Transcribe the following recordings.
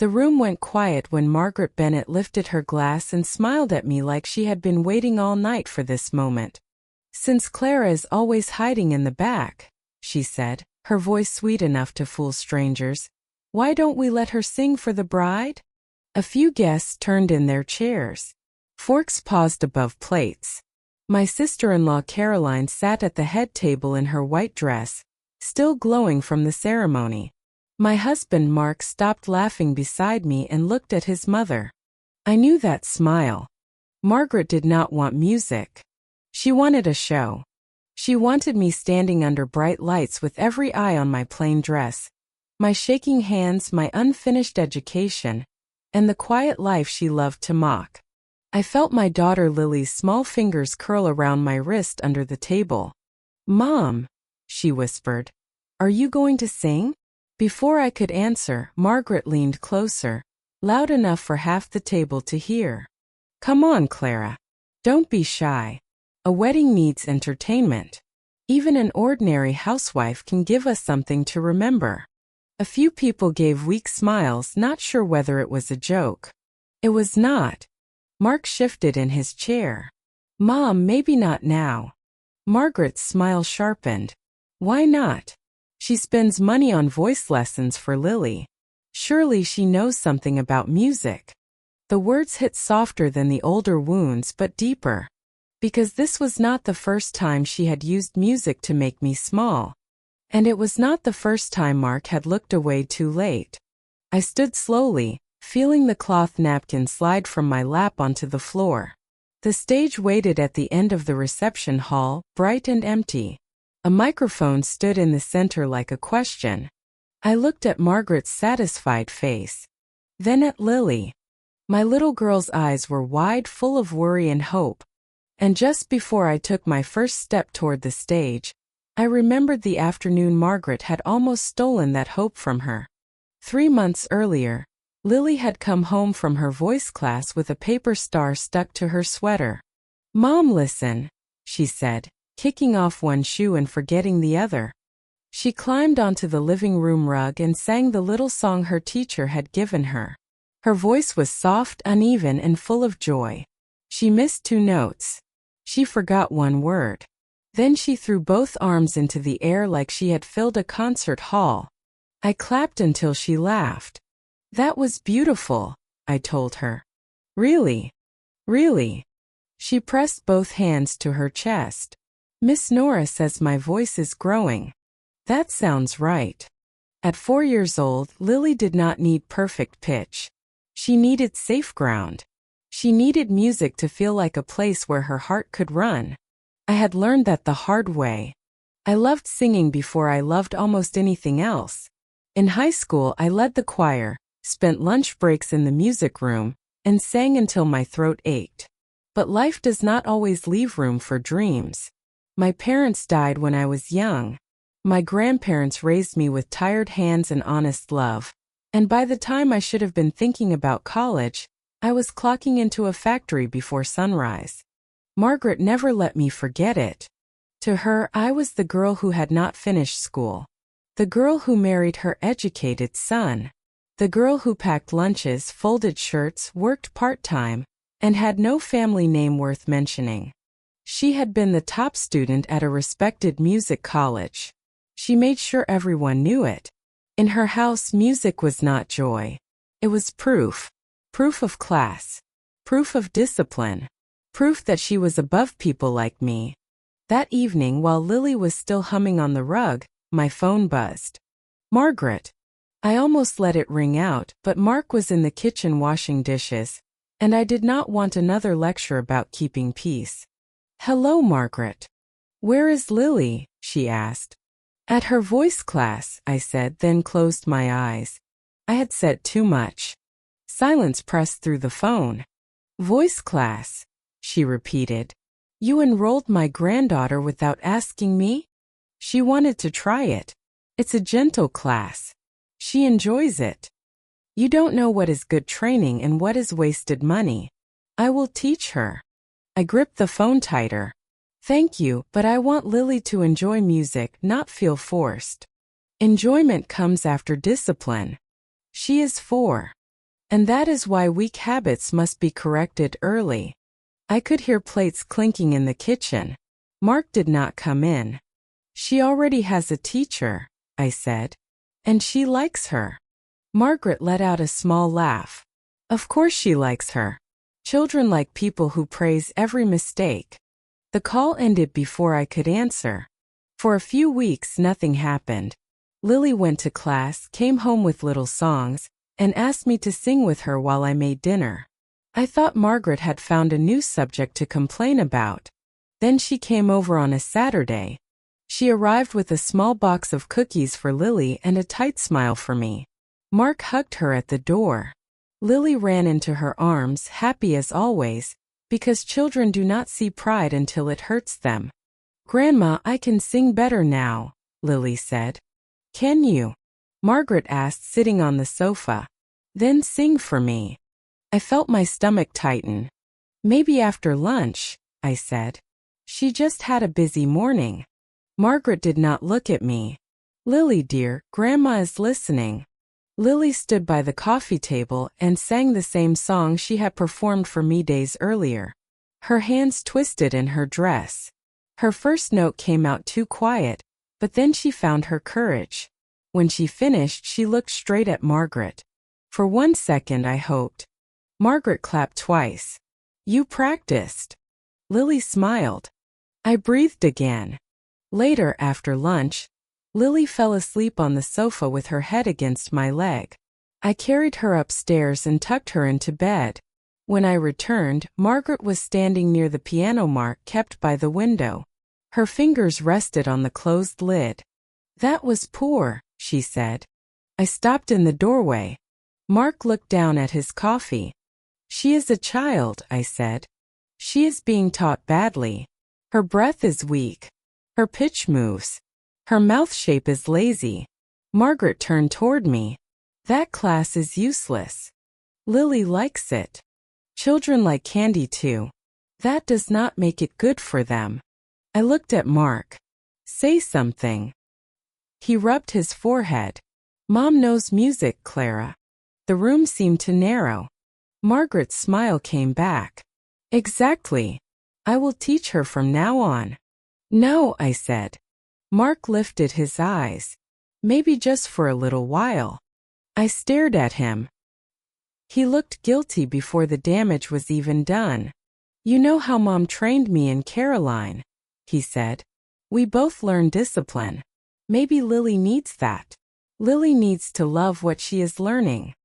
The room went quiet when Margaret Bennett lifted her glass and smiled at me like she had been waiting all night for this moment. "Since Clara is always hiding in the back," she said, her voice sweet enough to fool strangers, "why don't we let her sing for the bride?" A few guests turned in their chairs. Forks paused above plates. My sister-in-law Caroline sat at the head table in her white dress, still glowing from the ceremony. My husband Mark stopped laughing beside me and looked at his mother. I knew that smile. Margaret did not want music. She wanted a show. She wanted me standing under bright lights with every eye on my plain dress, my shaking hands, my unfinished education, and the quiet life she loved to mock. I felt my daughter Lily's small fingers curl around my wrist under the table. "Mom," she whispered, "are you going to sing?" Before I could answer, Margaret leaned closer, loud enough for half the table to hear. "Come on, Clara. Don't be shy. A wedding needs entertainment. Even an ordinary housewife can give us something to remember." A few people gave weak smiles, not sure whether it was a joke. It was not. Mark shifted in his chair. "Mom, maybe not now." Margaret's smile sharpened. "Why not? She spends money on voice lessons for Lily. Surely she knows something about music." The words hit softer than the older wounds but deeper. Because this was not the first time she had used music to make me small. And it was not the first time Mark had looked away too late. I stood slowly, feeling the cloth napkin slide from my lap onto the floor. The stage waited at the end of the reception hall, bright and empty. A microphone stood in the center like a question. I looked at Margaret's satisfied face. Then at Lily. My little girl's eyes were wide, full of worry and hope. And just before I took my first step toward the stage, I remembered the afternoon Margaret had almost stolen that hope from her. 3 months earlier, Lily had come home from her voice class with a paper star stuck to her sweater. "Mom, listen," she said, kicking off one shoe and forgetting the other. She climbed onto the living room rug and sang the little song her teacher had given her. Her voice was soft, uneven, and full of joy. She missed 2 notes. She forgot 1 word. Then she threw both arms into the air like she had filled a concert hall. I clapped until she laughed. "That was beautiful," I told her. "Really? Really?" She pressed both hands to her chest. "Miss Nora says my voice is growing." That sounds right. At 4 years old, Lily did not need perfect pitch. She needed safe ground. She needed music to feel like a place where her heart could run. I had learned that the hard way. I loved singing before I loved almost anything else. In high school, I led the choir, spent lunch breaks in the music room, and sang until my throat ached. But life does not always leave room for dreams. My parents died when I was young. My grandparents raised me with tired hands and honest love. And by the time I should have been thinking about college, I was clocking into a factory before sunrise. Margaret never let me forget it. To her, I was the girl who had not finished school. The girl who married her educated son. The girl who packed lunches, folded shirts, worked part-time, and had no family name worth mentioning. She had been the top student at a respected music college. She made sure everyone knew it. In her house, music was not joy. It was proof. Proof of class. Proof of discipline. Proof that she was above people like me. That evening, while Lily was still humming on the rug, my phone buzzed. "Margaret." I almost let it ring out, but Mark was in the kitchen washing dishes, and I did not want another lecture about keeping peace. "Hello, Margaret." "Where is Lily?" she asked. "At her voice class," I said, then closed my eyes. I had said too much. Silence pressed through the phone. "Voice class," she repeated. "You enrolled my granddaughter without asking me?" "She wanted to try it. It's a gentle class. She enjoys it." "You don't know what is good training and what is wasted money. I will teach her." I gripped the phone tighter. "Thank you, but I want Lily to enjoy music, not feel forced. Enjoyment comes after discipline. She is 4. And that is why weak habits must be corrected early. I could hear plates clinking in the kitchen. Mark did not come in. She already has a teacher, I said. And she likes her. Margaret let out a small laugh. Of course she likes her. Children like people who praise every mistake. The call ended before I could answer. For a few weeks nothing happened. Lily went to class, came home with little songs, and asked me to sing with her while I made dinner. I thought Margaret had found a new subject to complain about. Then she came over on a Saturday. She arrived with a small box of cookies for Lily and a tight smile for me. Mark hugged her at the door. Lily ran into her arms, happy as always, because children do not see pride until it hurts them. "Grandma, I can sing better now," Lily said. "Can you?" Margaret asked, sitting on the sofa. "Then sing for me." I felt my stomach tighten. "Maybe after lunch," I said. She just had a busy morning. Margaret did not look at me. "Lily dear, Grandma is listening." Lily stood by the coffee table and sang the same song she had performed for me days earlier. Her hands twisted in her dress. Her first note came out too quiet, but then she found her courage. When she finished, she looked straight at Margaret. For 1 second I hoped. Margaret clapped twice. "You practiced." Lily smiled. I breathed again. Later, after lunch, Lily fell asleep on the sofa with her head against my leg. I carried her upstairs and tucked her into bed. When I returned, Margaret was standing near the piano mark kept by the window. Her fingers rested on the closed lid. "That was poor," she said. I stopped in the doorway. Mark looked down at his coffee. "She is a child," I said. "She is being taught badly. Her breath is weak. Her pitch moves. Her mouth shape is lazy." Margaret turned toward me. "That class is useless. Lily likes it. Children like candy too. That does not make it good for them." I looked at Mark. "Say something." He rubbed his forehead. "Mom knows music, Clara." The room seemed to narrow. Margaret's smile came back. "Exactly. I will teach her from now on." "No," I said. Mark lifted his eyes. "Maybe just for a little while." I stared at him. He looked guilty before the damage was even done. "You know how Mom trained me and Caroline," he said. "We both learned discipline. Maybe Lily needs that. Lily needs to love what she is learning."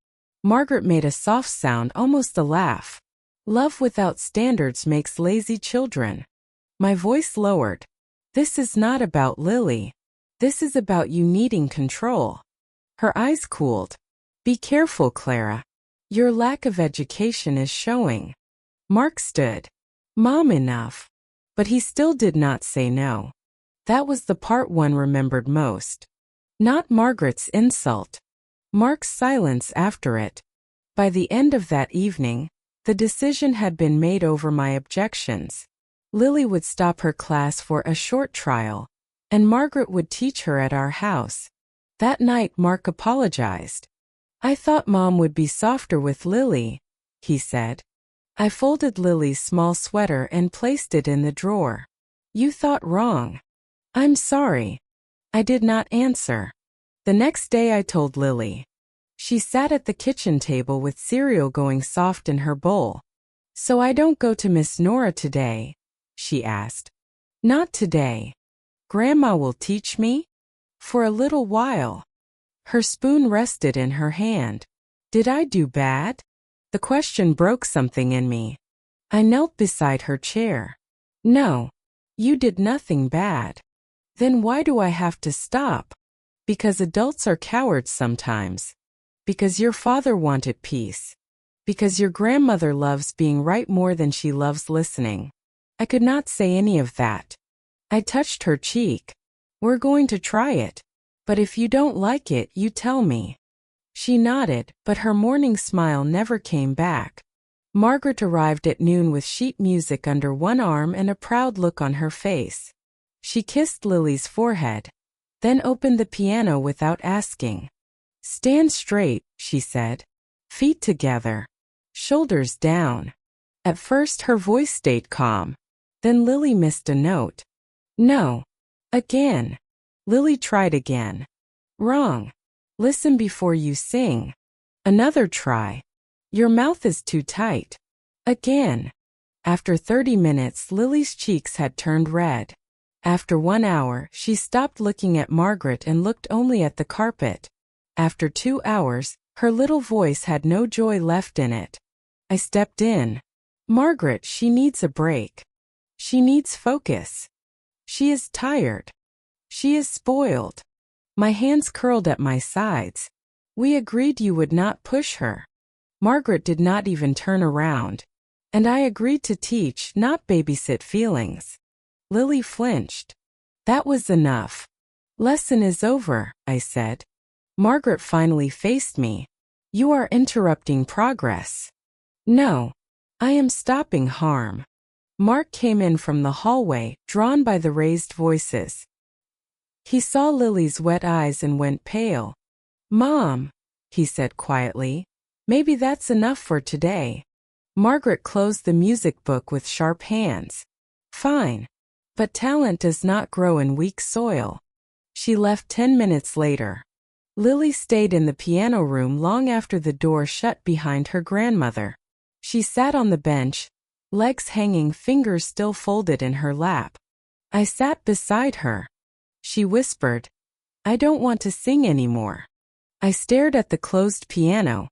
Margaret made a soft sound, almost a laugh. "Love without standards makes lazy children." My voice lowered. "This is not about Lily. This is about you needing control." Her eyes cooled. "Be careful, Clara. Your lack of education is showing." Mark stood. "Mom, enough." But he still did not say no. That was the part one remembered most. Not Margaret's insult. Mark's silence after it. By the end of that evening, the decision had been made over my objections. Lily would stop her class for a short trial, and Margaret would teach her at our house. That night Mark apologized. "I thought Mom would be softer with Lily," he said. I folded Lily's small sweater and placed it in the drawer. "You thought wrong." "I'm sorry." I did not answer. The next day I told Lily. She sat at the kitchen table with cereal going soft in her bowl. "So I don't go to Miss Nora today?" she asked. "Not today. Grandma will teach me?" "For a little while." Her spoon rested in her hand. Did I do bad? The question broke something in me. I knelt beside her chair. "No. You did nothing bad." "Then why do I have to stop?" "Because adults are cowards sometimes. Because your father wanted peace. Because your grandmother loves being right more than she loves listening." I could not say any of that. I touched her cheek. "We're going to try it. But if you don't like it, you tell me." She nodded, but her morning smile never came back. Margaret arrived at noon with sheet music under one arm and a proud look on her face. She kissed Lily's forehead, then opened the piano without asking. "Stand straight," she said. feet together, shoulders down. At first her voice stayed calm. Then Lily missed a note. No. Again. Lily tried again. Wrong. Listen before you sing. Another try. Your mouth is too tight. Again. After 30 minutes, Lily's cheeks had turned red. After 1 hour, she stopped looking at Margaret and looked only at the carpet. After 2 hours, her little voice had no joy left in it. I stepped in. Margaret, she needs a break. She needs focus. She is tired. She is spoiled. My hands curled at my sides. We agreed you would not push her. Margaret did not even turn around. And I agreed to teach, not babysit feelings. Lily flinched. That was enough. Lesson is over, I said. Margaret finally faced me. You are interrupting progress. No. I am stopping harm. Mark came in from the hallway, drawn by the raised voices. He saw Lily's wet eyes and went pale. Mom, he said quietly, maybe that's enough for today. Margaret closed the music book with sharp hands. Fine. But talent does not grow in weak soil. She left 10 minutes later. Lily stayed in the piano room long after the door shut behind her grandmother. She sat on the bench, legs hanging, fingers still folded in her lap. I sat beside her. She whispered, I don't want to sing anymore. I stared at the closed piano.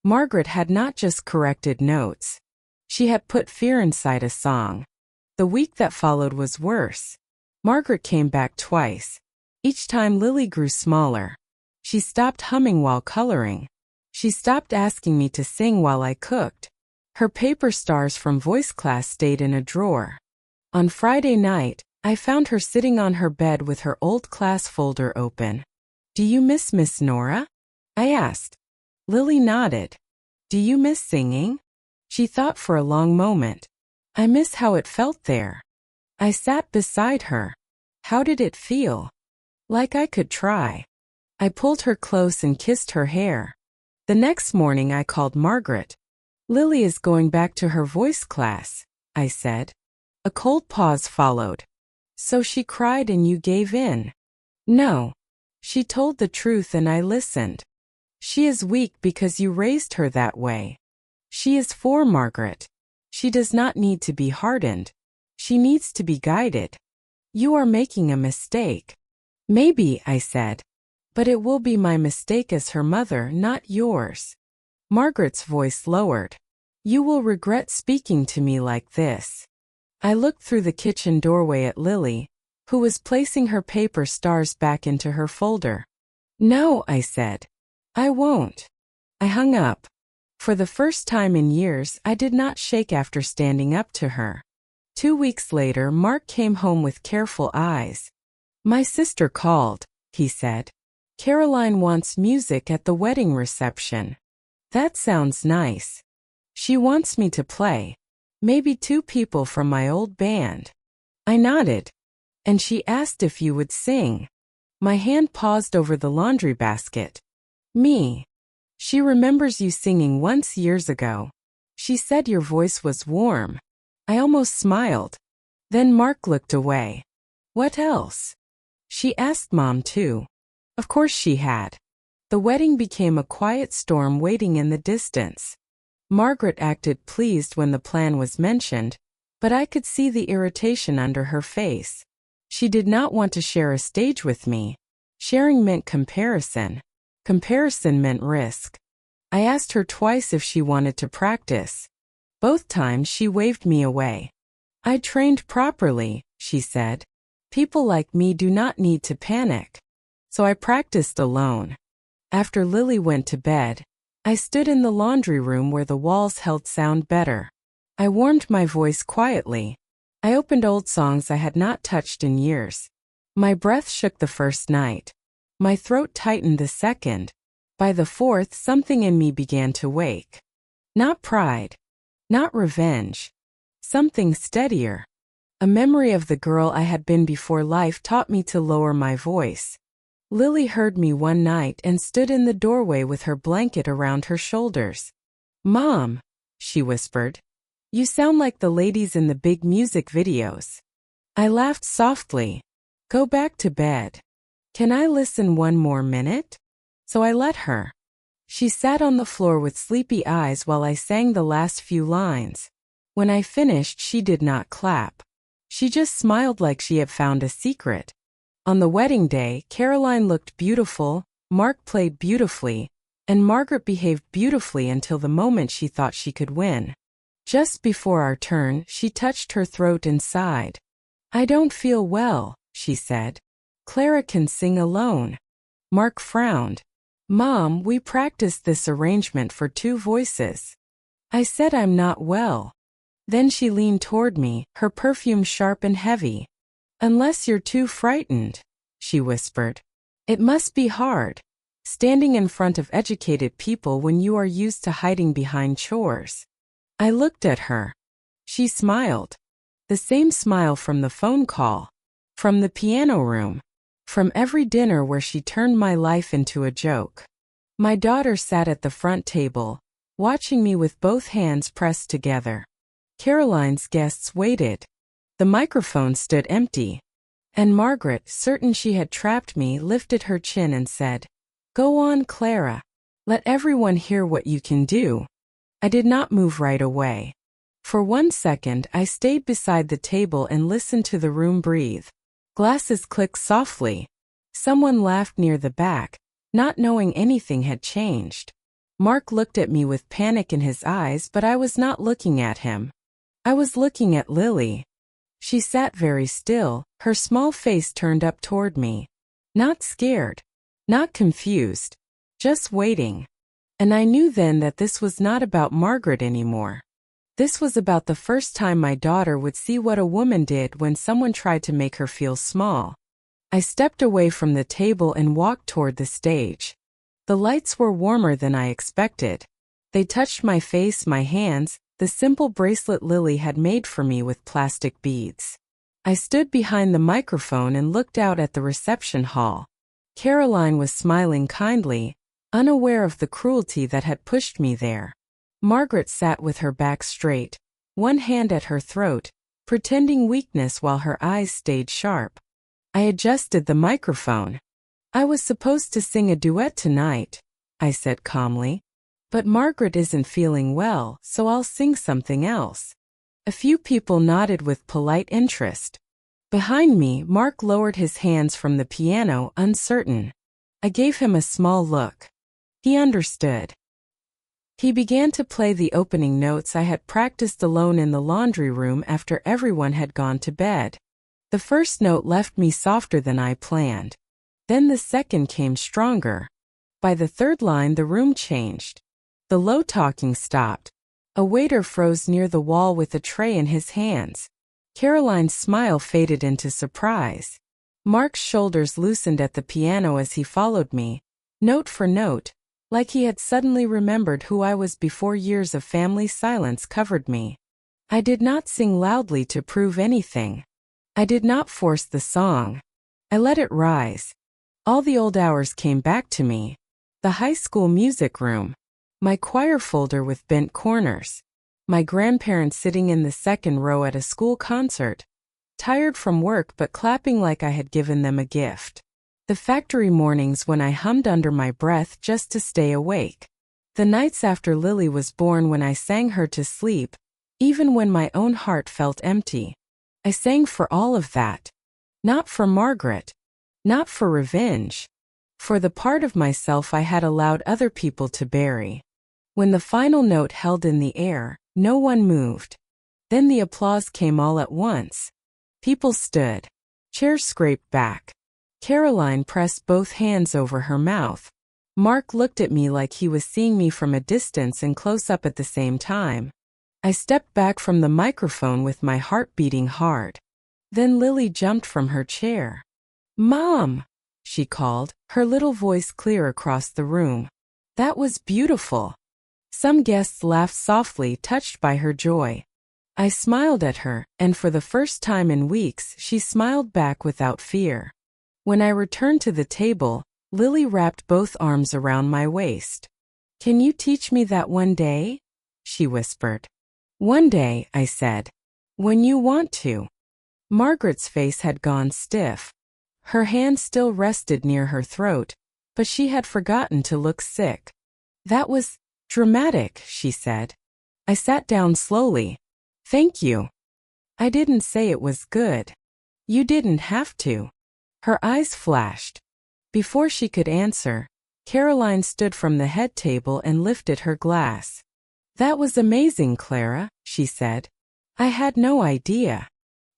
Margaret had not just corrected notes. She had put fear inside a song. The week that followed was worse. Margaret came back twice. Each time Lily grew smaller. She stopped humming while coloring. She stopped asking me to sing while I cooked. Her paper stars from voice class stayed in a drawer. On Friday night, I found her sitting on her bed with her old class folder open. Do you miss Miss Nora? I asked. Lily nodded. Do you miss singing? She thought for a long moment. I miss how it felt there. I sat beside her. How did it feel? Like I could try. I pulled her close and kissed her hair. The next morning I called Margaret. Lily is going back to her voice class, I said. A cold pause followed. So she cried and you gave in? No. She told the truth and I listened. She is weak because you raised her that way. She is 4, Margaret. She does not need to be hardened. She needs to be guided. You are making a mistake. Maybe, I said. But it will be my mistake as her mother, not yours. Margaret's voice lowered. You will regret speaking to me like this. I looked through the kitchen doorway at Lily, who was placing her paper stars back into her folder. No, I said. I won't. I hung up. For the first time in years, I did not shake after standing up to her. 2 weeks later, Mark came home with careful eyes. My sister called, he said. Caroline wants music at the wedding reception. That sounds nice. She wants me to play. Maybe 2 people from my old band. I nodded. And she asked if you would sing. My hand paused over the laundry basket. Me. She remembers you singing once years ago. She said your voice was warm. I almost smiled. Then Mark looked away. What else? She asked Mom too. Of course she had. The wedding became a quiet storm waiting in the distance. Margaret acted pleased when the plan was mentioned, but I could see the irritation under her face. She did not want to share a stage with me. Sharing meant comparison. Comparison meant risk. I asked her twice if she wanted to practice. Both times she waved me away. I trained properly, she said. People like me do not need to panic. So I practiced alone. After Lily went to bed, I stood in the laundry room where the walls held sound better. I warmed my voice quietly. I opened old songs I had not touched in years. My breath shook the first night. My throat tightened the second. By the fourth, something in me began to wake. Not pride. Not revenge. Something steadier. A memory of the girl I had been before life taught me to lower my voice. Lily heard me one night and stood in the doorway with her blanket around her shoulders. "Mom," she whispered, "you sound like the ladies in the big music videos." I laughed softly. "Go back to bed. Can I listen one more minute?" So I let her. She sat on the floor with sleepy eyes while I sang the last few lines. When I finished, she did not clap. She just smiled like she had found a secret. On the wedding day, Caroline looked beautiful, Mark played beautifully, and Margaret behaved beautifully until the moment she thought she could win. Just before our turn, she touched her throat and sighed. "I don't feel well," she said. "Clara can sing alone." Mark frowned. "Mom, we practiced this arrangement for two voices." I said I'm not well. Then she leaned toward me, her perfume sharp and heavy. "Unless you're too frightened," she whispered. "It must be hard, standing in front of educated people when you are used to hiding behind chores." I looked at her. She smiled. The same smile from the phone call, from the piano room, from every dinner where she turned my life into a joke. My daughter sat at the front table, watching me with both hands pressed together. Caroline's guests waited. The microphone stood empty. And Margaret, certain she had trapped me, lifted her chin and said, "Go on, Clara. Let everyone hear what you can do." I did not move right away. For 1 second, I stayed beside the table and listened to the room breathe. Glasses clicked softly. Someone laughed near the back, not knowing anything had changed. Mark looked at me with panic in his eyes, but I was not looking at him. I was looking at Lily. She sat very still, her small face turned up toward me. Not scared, not confused, just waiting. And I knew then that this was not about Margaret anymore. This was about the first time my daughter would see what a woman did when someone tried to make her feel small. I stepped away from the table and walked toward the stage. The lights were warmer than I expected. They touched my face, my hands, the simple bracelet Lily had made for me with plastic beads. I stood behind the microphone and looked out at the reception hall. Caroline was smiling kindly, unaware of the cruelty that had pushed me there. Margaret sat with her back straight, one hand at her throat, pretending weakness while her eyes stayed sharp. I adjusted the microphone. "I was supposed to sing a duet tonight," I said calmly. "But Margaret isn't feeling well, so I'll sing something else." A few people nodded with polite interest. Behind me, Mark lowered his hands from the piano, uncertain. I gave him a small look. He understood. He began to play the opening notes I had practiced alone in the laundry room after everyone had gone to bed. The first note left me softer than I planned. Then the second came stronger. By the third line, the room changed. The low talking stopped. A waiter froze near the wall with a tray in his hands. Caroline's smile faded into surprise. Mark's shoulders loosened at the piano as he followed me, note for note, like he had suddenly remembered who I was before years of family silence covered me. I did not sing loudly to prove anything. I did not force the song. I let it rise. All the old hours came back to me. The high school music room. My choir folder with bent corners. My grandparents sitting in the second row at a school concert. Tired from work but clapping like I had given them a gift. The factory mornings when I hummed under my breath just to stay awake. The nights after Lily was born when I sang her to sleep, even when my own heart felt empty. I sang for all of that. Not for Margaret. Not for revenge. For the part of myself I had allowed other people to bury. When the final note held in the air, no one moved. Then the applause came all at once. People stood. Chairs scraped back. Caroline pressed both hands over her mouth. Mark looked at me like he was seeing me from a distance and close up at the same time. I stepped back from the microphone with my heart beating hard. Then Lily jumped from her chair. "Mom!" she called, her little voice clear across the room. That was beautiful. Some guests laughed softly, touched by her joy. I smiled at her, and for the first time in weeks, she smiled back without fear. When I returned to the table, Lily wrapped both arms around my waist. "Can you teach me that one day?" she whispered. "One day," I said. "When you want to." Margaret's face had gone stiff. Her hand still rested near her throat, but she had forgotten to look sick. "That was dramatic," she said. I sat down slowly. "Thank you." "I didn't say it was good." "You didn't have to." Her eyes flashed. Before she could answer, Caroline stood from the head table and lifted her glass. "That was amazing, Clara," she said. "I had no idea."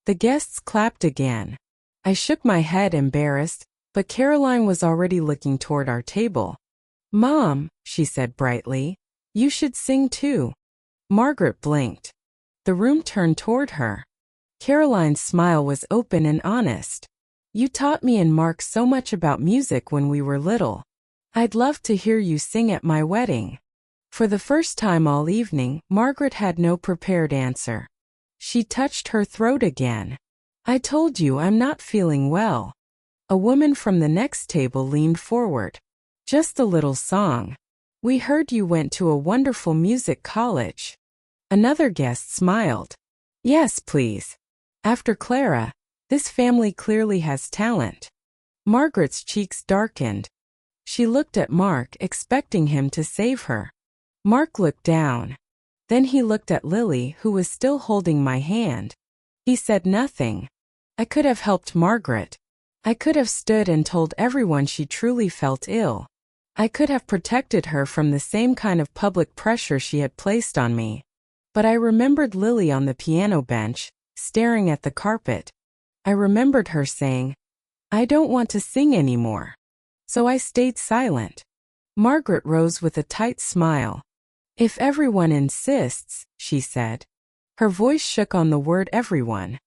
The guests clapped again. I shook my head embarrassed, but Caroline was already looking toward our table. "Mom," she said brightly, "you should sing too." Margaret blinked. The room turned toward her. Caroline's smile was open and honest. "You taught me and Mark so much about music when we were little. I'd love to hear you sing at my wedding." For the first time all evening, Margaret had no prepared answer. She touched her throat again. "I told you I'm not feeling well." A woman from the next table leaned forward. "Just a little song. We heard you went to a wonderful music college." Another guest smiled. "Yes, please. After Clara, this family clearly has talent." Margaret's cheeks darkened. She looked at Mark, expecting him to save her. Mark looked down. Then he looked at Lily, who was still holding my hand. He said nothing. I could have helped Margaret. I could have stood and told everyone she truly felt ill. I could have protected her from the same kind of public pressure she had placed on me. But I remembered Lily on the piano bench, staring at the carpet. I remembered her saying, "I don't want to sing anymore." So I stayed silent. Margaret rose with a tight smile. "If everyone insists," she said. Her voice shook on the word everyone.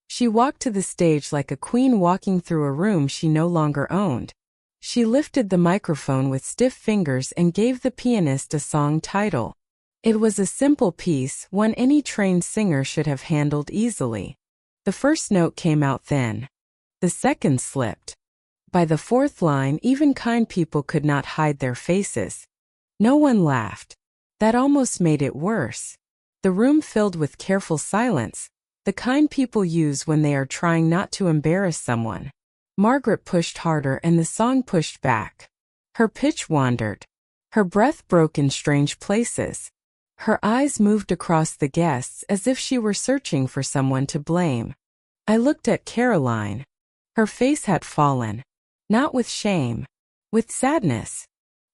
She walked to the stage like a queen walking through a room she no longer owned. She lifted the microphone with stiff fingers and gave the pianist a song title. It was a simple piece, one any trained singer should have handled easily. The first note came out then. The second slipped. By the fourth line, even kind people could not hide their faces. No one laughed. That almost made it worse. The room filled with careful silence, the kind people use when they are trying not to embarrass someone. Margaret pushed harder and the song pushed back. Her pitch wandered. Her breath broke in strange places. Her eyes moved across the guests as if she were searching for someone to blame. I looked at Caroline. Her face had fallen. Not with shame. With sadness.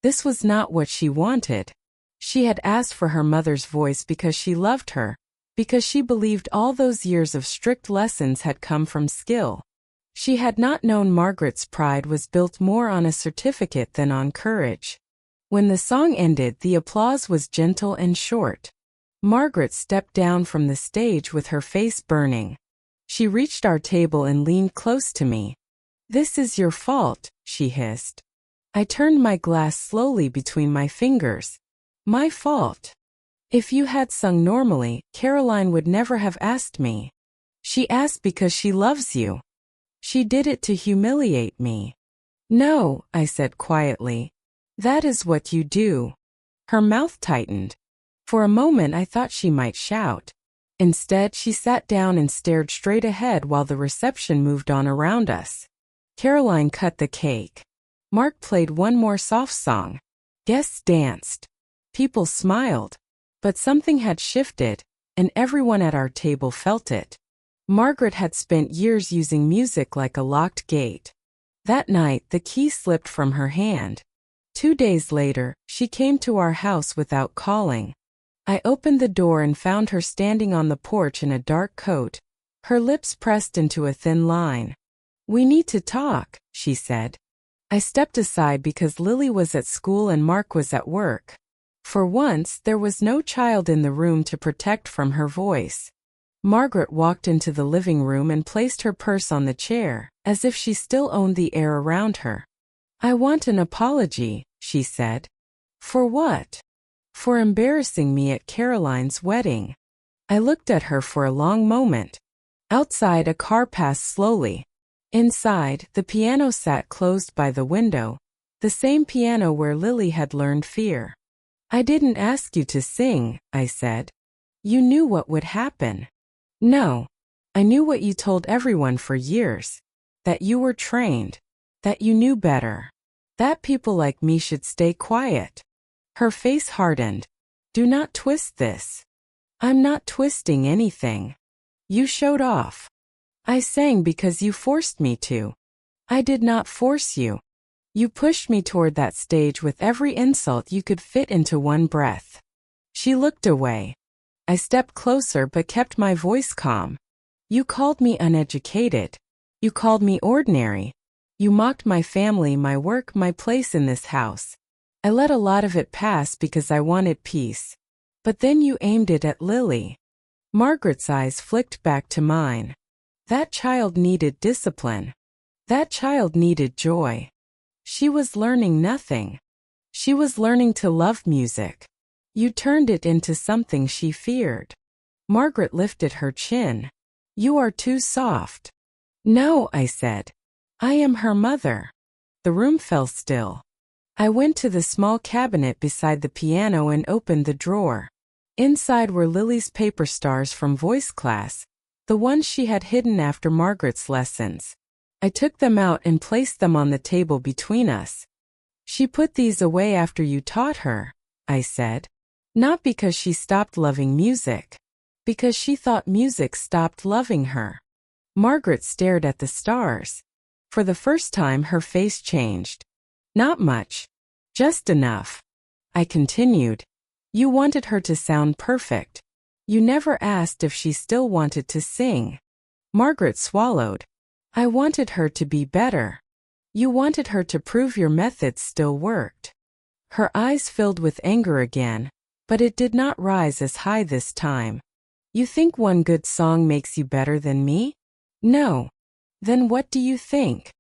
This was not what she wanted. She had asked for her mother's voice because she loved her, because she believed all those years of strict lessons had come from skill. She had not known Margaret's pride was built more on a certificate than on courage. When the song ended, the applause was gentle and short. Margaret stepped down from the stage with her face burning. She reached our table and leaned close to me. "This is your fault," she hissed. I turned my glass slowly between my fingers. "My fault?" If you had sung normally, Caroline would never have asked me. She asked because she loves you. She did it to humiliate me. "No," I said quietly. "That is what you do." Her mouth tightened. For a moment I thought she might shout. Instead, she sat down and stared straight ahead while the reception moved on around us. Caroline cut the cake. Mark played one more soft song. Guests danced. People smiled. But something had shifted, and everyone at our table felt it. Margaret had spent years using music like a locked gate. That night, the key slipped from her hand. 2 days later, she came to our house without calling. I opened the door and found her standing on the porch in a dark coat, her lips pressed into a thin line. "We need to talk," she said. I stepped aside because Lily was at school and Mark was at work. For once, there was no child in the room to protect from her voice. Margaret walked into the living room and placed her purse on the chair, as if she still owned the air around her. "I want an apology," she said. "For what?" "For embarrassing me at Caroline's wedding." I looked at her for a long moment. Outside, a car passed slowly. Inside, the piano sat closed by the window, the same piano where Lily had learned fear. "I didn't ask you to sing," I said. "You knew what would happen." "No. I knew what you told everyone for years. That you were trained. That you knew better. That people like me should stay quiet." Her face hardened. "Do not twist this." "I'm not twisting anything. You showed off." "I sang because you forced me to." "I did not force you. You pushed me toward that stage with every insult you could fit into one breath." She looked away. I stepped closer but kept my voice calm. "You called me uneducated. You called me ordinary. You mocked my family, my work, my place in this house. I let a lot of it pass because I wanted peace. But then you aimed it at Lily." Margaret's eyes flicked back to mine. That child needed discipline. That child needed joy. She was learning nothing. She was learning to love music. You turned it into something she feared. Margaret lifted her chin. "You are too soft." "No," I said. "I am her mother." The room fell still. I went to the small cabinet beside the piano and opened the drawer. Inside were Lily's paper stars from voice class, the ones she had hidden after Margaret's lessons. I took them out and placed them on the table between us. "She put these away after you taught her," I said. "Not because she stopped loving music. Because she thought music stopped loving her." Margaret stared at the stars. For the first time her face changed. "Not much. Just enough." I continued. "You wanted her to sound perfect. You never asked if she still wanted to sing." Margaret swallowed. "I wanted her to be better. You wanted her to prove your methods still worked." Her eyes filled with anger again, but it did not rise as high this time. "You think one good song makes you better than me?" "No." "Then what do you think?"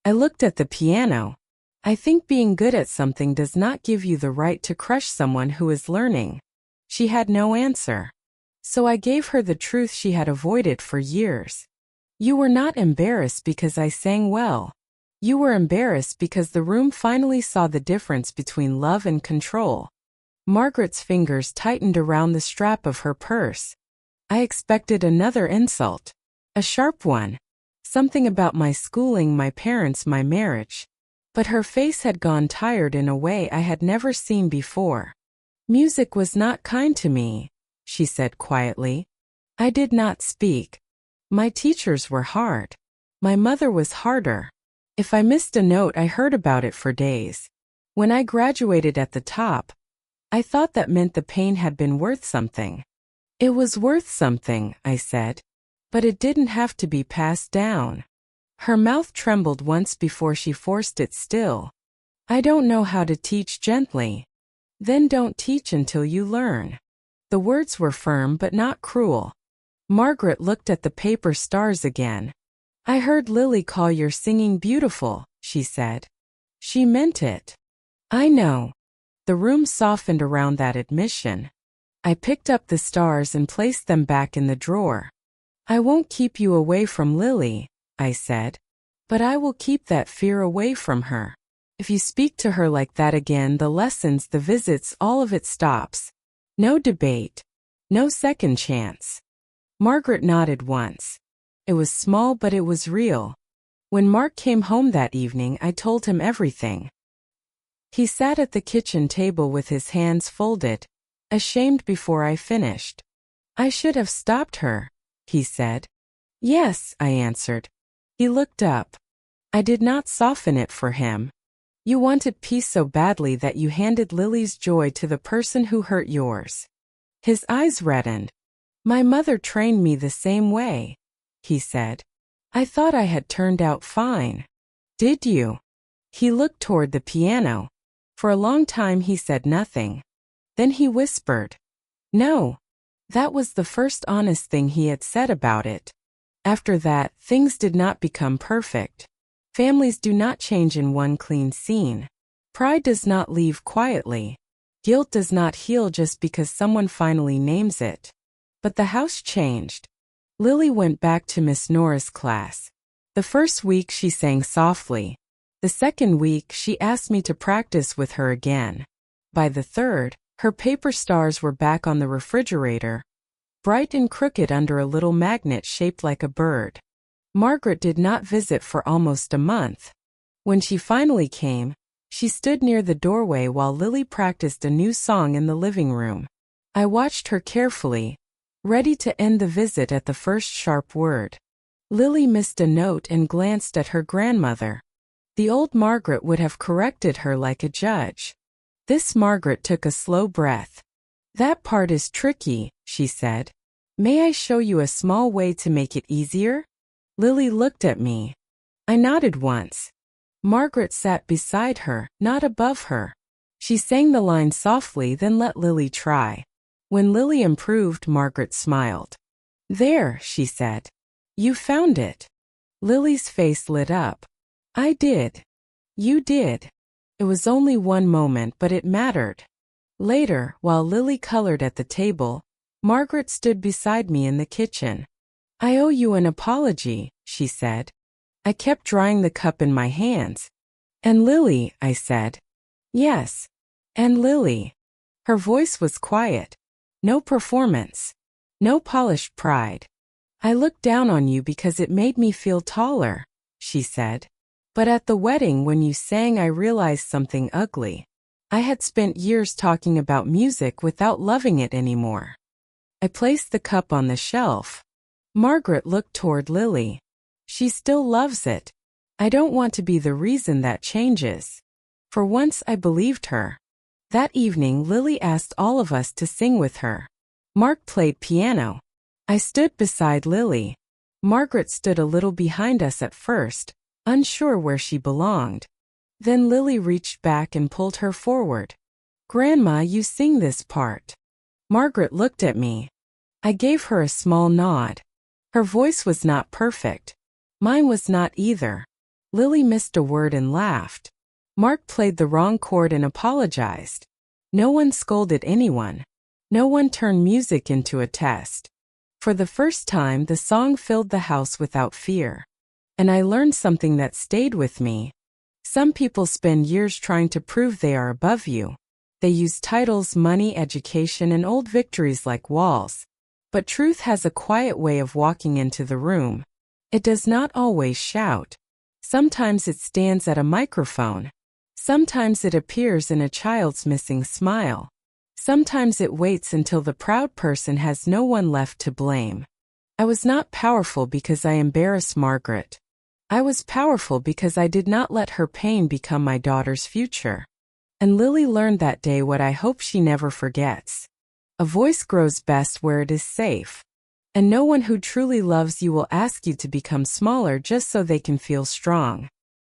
I looked at the piano. "I think being good at something does not give you the right to crush someone who is learning." She had no answer. So I gave her the truth she had avoided for years. "You were not embarrassed because I sang well. You were embarrassed because the room finally saw the difference between love and control." Margaret's fingers tightened around the strap of her purse. I expected another insult. A sharp one. Something about my schooling, my parents, my marriage. But her face had gone tired in a way I had never seen before. "Music was not kind to me," she said quietly. I did not speak. "My teachers were hard. My mother was harder. If I missed a note, I heard about it for days. When I graduated at the top, I thought that meant the pain had been worth something." "It was worth something," I said. "But it didn't have to be passed down." Her mouth trembled once before she forced it still. "I don't know how to teach gently." "Then don't teach until you learn." The words were firm but not cruel. Margaret looked at the paper stars again. "I heard Lily call your singing beautiful," she said. She meant it. "I know." The room softened around that admission. I picked up the stars and placed them back in the drawer. "I won't keep you away from Lily," I said. "But I will keep that fear away from her. If you speak to her like that again, the lessons, the visits, all of it stops. No debate. No second chance." Margaret nodded once. It was small, but it was real. When Mark came home that evening, I told him everything. He sat at the kitchen table with his hands folded, ashamed before I finished. "I should have stopped her," he said. "Yes," I answered. He looked up. I did not soften it for him. "You wanted peace so badly that you handed Lily's joy to the person who hurt yours." His eyes reddened. "My mother trained me the same way," he said. "I thought I had turned out fine." "Did you?" He looked toward the piano. For a long time he said nothing. Then he whispered, "No." That was the first honest thing he had said about it. After that, things did not become perfect. Families do not change in one clean scene. Pride does not leave quietly. Guilt does not heal just because someone finally names it. But the house changed. Lily went back to Miss Nora's class. The first week she sang softly. The second week she asked me to practice with her again. By the third, her paper stars were back on the refrigerator, bright and crooked under a little magnet shaped like a bird. Margaret did not visit for almost a month. When she finally came, she stood near the doorway while Lily practiced a new song in the living room. I watched her carefully, ready to end the visit at the first sharp word. Lily missed a note and glanced at her grandmother. The old Margaret would have corrected her like a judge. This Margaret took a slow breath. "That part is tricky," she said. "May I show you a small way to make it easier?" Lily looked at me. I nodded once. Margaret sat beside her, not above her. She sang the line softly, then let Lily try. When Lily improved, Margaret smiled. "There," she said. "You found it." Lily's face lit up. "I did. You did." It was only one moment, but it mattered. Later, while Lily colored at the table, Margaret stood beside me in the kitchen. "I owe you an apology," she said. I kept drying the cup in my hands. "And Lily," I said. "Yes. And Lily." Her voice was quiet. No performance. No polished pride. "I looked down on you because it made me feel taller," she said. "But at the wedding when you sang I realized something ugly. I had spent years talking about music without loving it anymore." I placed the cup on the shelf. Margaret looked toward Lily. "She still loves it. I don't want to be the reason that changes." For once I believed her. That evening Lily asked all of us to sing with her. Mark played piano. I stood beside Lily. Margaret stood a little behind us at first, unsure where she belonged. Then Lily reached back and pulled her forward. "Grandma, you sing this part." Margaret looked at me. I gave her a small nod. Her voice was not perfect. Mine was not either. Lily missed a word and laughed. Mark played the wrong chord and apologized. No one scolded anyone. No one turned music into a test. For the first time, the song filled the house without fear. And I learned something that stayed with me. Some people spend years trying to prove they are above you. They use titles, money, education, and old victories like walls. But truth has a quiet way of walking into the room. It does not always shout. Sometimes it stands at a microphone. Sometimes it appears in a child's missing smile. Sometimes it waits until the proud person has no one left to blame. I was not powerful because I embarrassed Margaret. I was powerful because I did not let her pain become my daughter's future. And Lily learned that day what I hope she never forgets. A voice grows best where it is safe. And no one who truly loves you will ask you to become smaller just so they can feel strong.